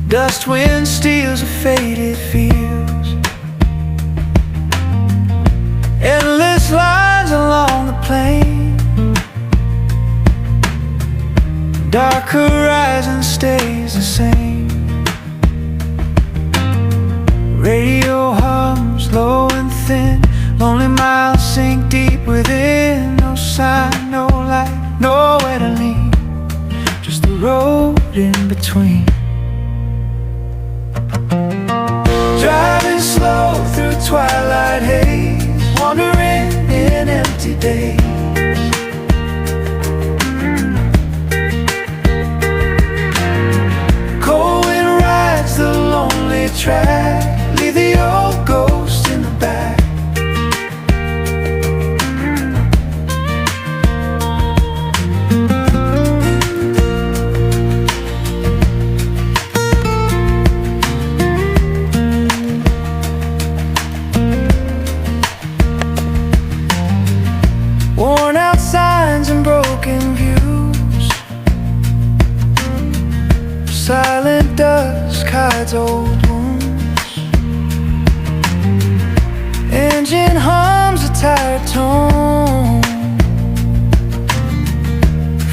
Dust wind steals a faded fields, endless lines along the plain. Dark horizon stays the same. Radio hums low and thin, lonely miles sink deep within. No sign, no light, nowhere to lean, just the road in between. Driving slow through twilight haze, wandering in empty days. Cold wind rides the lonely track, leave the old ghost in the back. Worn out signs and broken views, silent dusk hides old wounds. Engine hums a tired tone,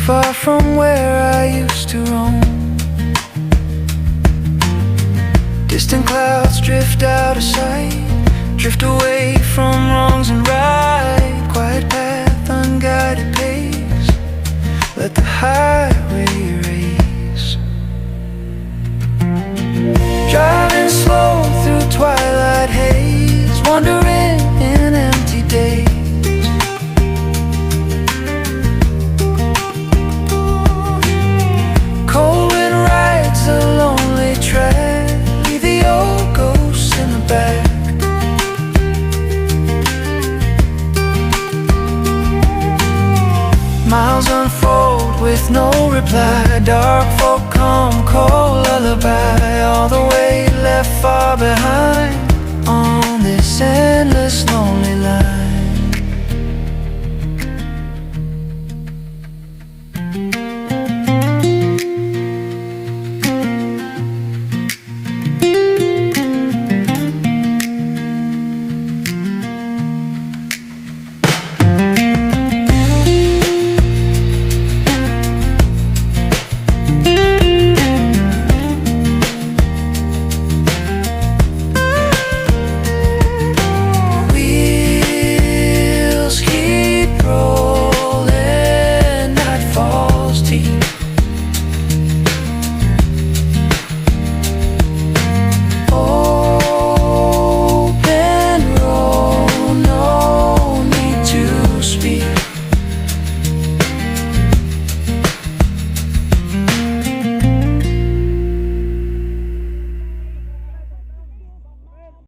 far from where I used to roam. Distant clouds drift out of sight, drift away from wrongs and right. Quiet path, unguided pace, let the highway race. Driving slow through twilight haze, wandering in empty days. Cold wind rides a lonely track, leave the old ghosts in the back. Miles unfold with no reply, dark